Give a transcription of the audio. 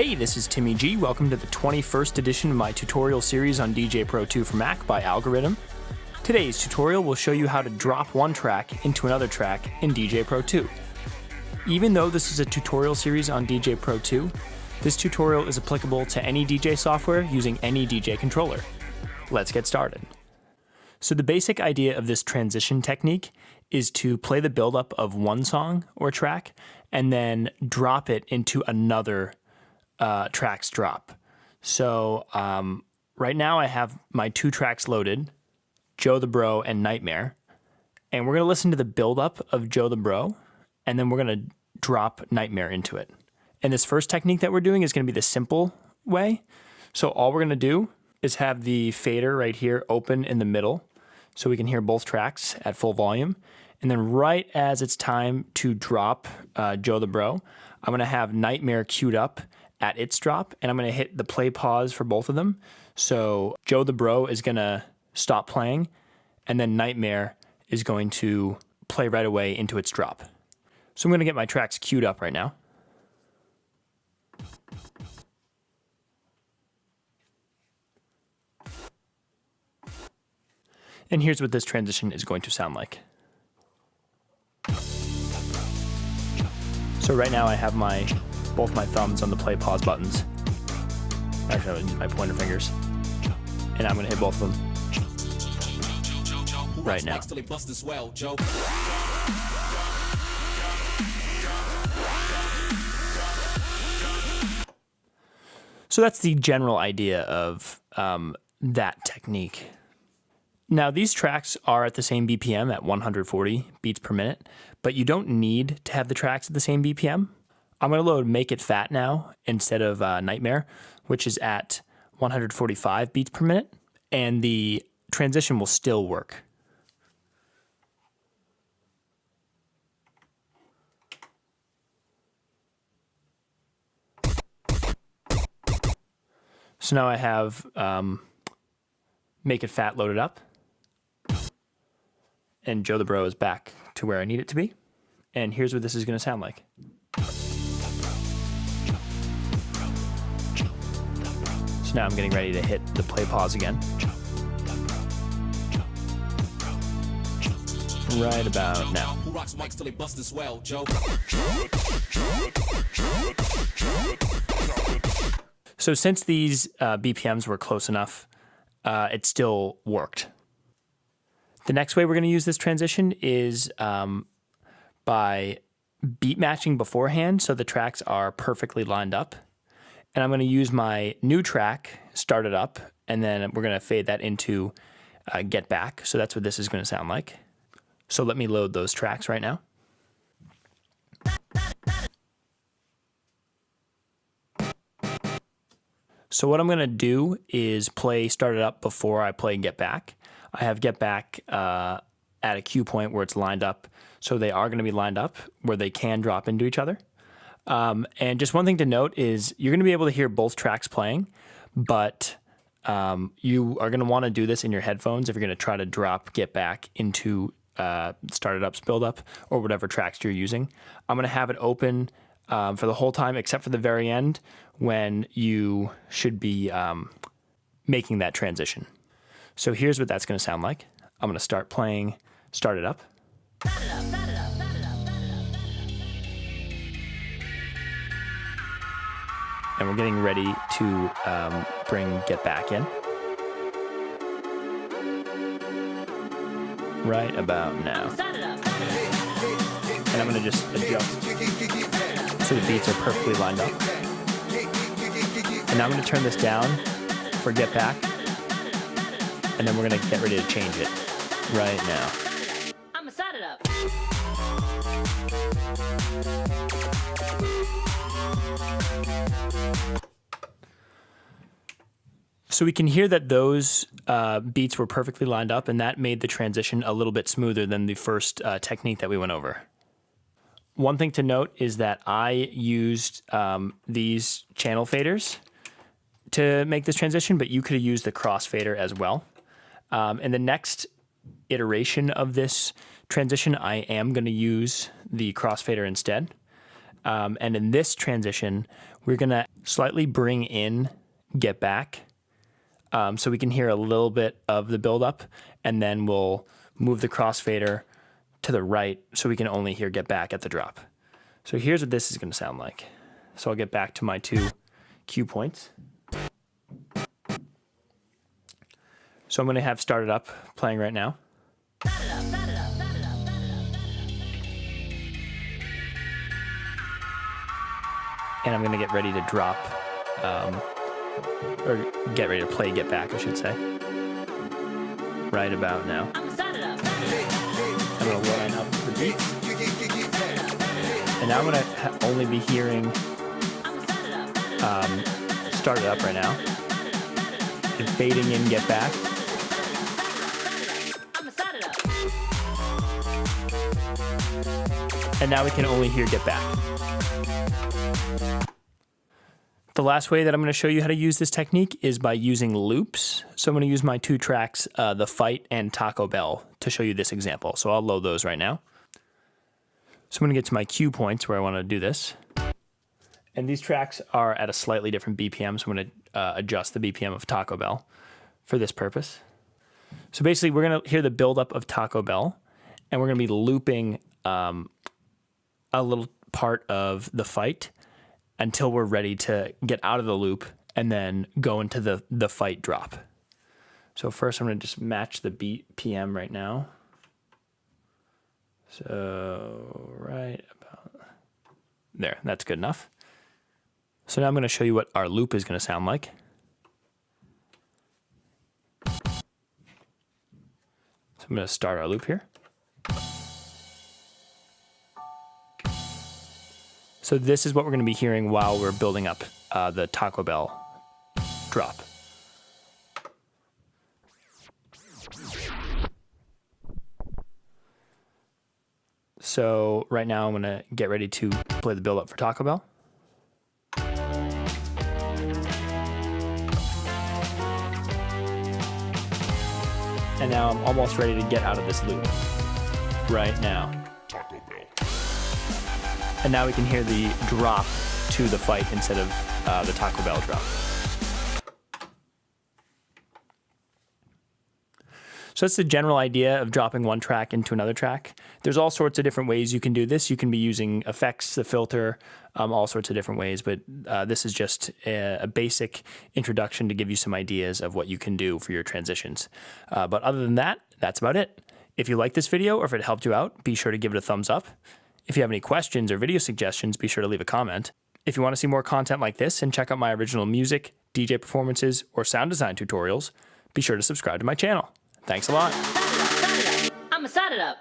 Hey, this is TimmyG. Welcome to the 21st edition of my tutorial series on DJay Pro 2 for Mac by Algoriddim. Today's tutorial will show you how to drop one track into another track in DJay Pro 2. Even though this is a tutorial series on DJay Pro 2, this tutorial is applicable to any DJ software using any DJ controller. Let's get started. So the basic idea of this transition technique is to play the buildup of one song or track and then drop it into another track's drop. So right now I have my two tracks loaded, Joe the Bro and Nightmare, and we're going to listen to the buildup of Joe the Bro, and then we're going to drop Nightmare into it. And this first technique that we're doing is going to be the simple way. So all we're going to do is have the fader right here open in the middle so we can hear both tracks at full volume. And then right as it's time to drop Joe the Bro, I'm going to have Nightmare queued up at its drop, and I'm going to hit the play pause for both of them. So Joe the Bro is going to stop playing, and then Nightmare is going to play right away into its drop. So I'm going to get my tracks queued up right now. And here's what this transition is going to sound like. So right now I have both my thumbs on the play pause buttons. Actually, I'm going to use my pointer fingers. And I'm going to hit both of them right now. So that's the general idea of that technique. Now, these tracks are at the same BPM at 140 beats per minute, but you don't need to have the tracks at the same BPM. I'm going to load Make It Fat now instead of Nightmare, which is at 145 beats per minute, and the transition will still work. So now I have Make It Fat loaded up, and Joe the Bro is back to where I need it to be. And here's what this is going to sound like. So now I'm getting ready to hit the play pause again. Right about now. So since these BPMs were close enough, it still worked. The next way we're going to use this transition is by beat matching beforehand so the tracks are perfectly lined up. And I'm going to use my new track, Start It Up, and then we're going to fade that into Get Back. So that's what this is going to sound like. So let me load those tracks right now. So what I'm going to do is play Start It Up before I play Get Back. I have Get Back at a cue point where it's lined up. So they are going to be lined up where they can drop into each other. And just one thing to note is you're going to be able to hear both tracks playing, but you are going to want to do this in your headphones if you're going to try to drop Get Back into Start It Up's build up or whatever tracks you're using. I'm going to have it open for the whole time except for the very end when you should be making that transition. So here's what that's going to sound like. I'm going to start playing Start It Up. And we're getting ready to bring Get Back in. Right about now. And I'm going to just adjust so the beats are perfectly lined up. And now I'm going to turn this down for Get Back. And then we're going to get ready to change it right now. I'm going to start it up. So we can hear that those beats were perfectly lined up, and that made the transition a little bit smoother than the first technique that we went over. One thing to note is that I used these channel faders to make this transition, but you could have used the crossfader as well. In the next iteration of this transition, I am going to use the crossfader instead. And in this transition, we're gonna slightly bring in get back so we can hear a little bit of the buildup, and then we'll move the crossfader to the right so we can only hear get back at the drop. So here's what this is gonna sound like. So I'll get back to my 2 cue points. So I'm gonna have started up playing right now. And I'm gonna get ready to drop, or get ready to play get back, I should say. Right about now. I'm gonna line up the beats. And now I'm gonna only be hearing start it up right now. And fading in get back. And now we can only hear get back. The last way that I'm going to show you how to use this technique is by using loops. So I'm going to use my 2 tracks, The Fight and Taco Bell, to show you this example. So I'll load those right now. So I'm going to get to my cue points where I want to do this. And these tracks are at a slightly different BPM, so I'm going to adjust the BPM of Taco Bell for this purpose. So basically, we're going to hear the buildup of Taco Bell, and we're going to be looping a little part of The Fight until we're ready to get out of the loop and then go into the fight drop. So first I'm going to just match the BPM right now. So right about there, that's good enough. So now I'm going to show you what our loop is going to sound like. So I'm going to start our loop here. So this is what we're going to be hearing while we're building up the Taco Bell drop. So right now I'm going to get ready to play the build up for Taco Bell. And now I'm almost ready to get out of this loop right now. And now we can hear the drop to the fight instead of the Taco Bell drop. So that's the general idea of dropping one track into another track. There's all sorts of different ways you can do this. You can be using effects, the filter, all sorts of different ways, but this is just a basic introduction to give you some ideas of what you can do for your transitions. But other than that, that's about it. If you like this video or if it helped you out, be sure to give it a thumbs up. If you have any questions or video suggestions, be sure to leave a comment. If you want to see more content like this and check out my original music, DJ performances, or sound design tutorials, be sure to subscribe to my channel. Thanks a lot. I'ma start it up.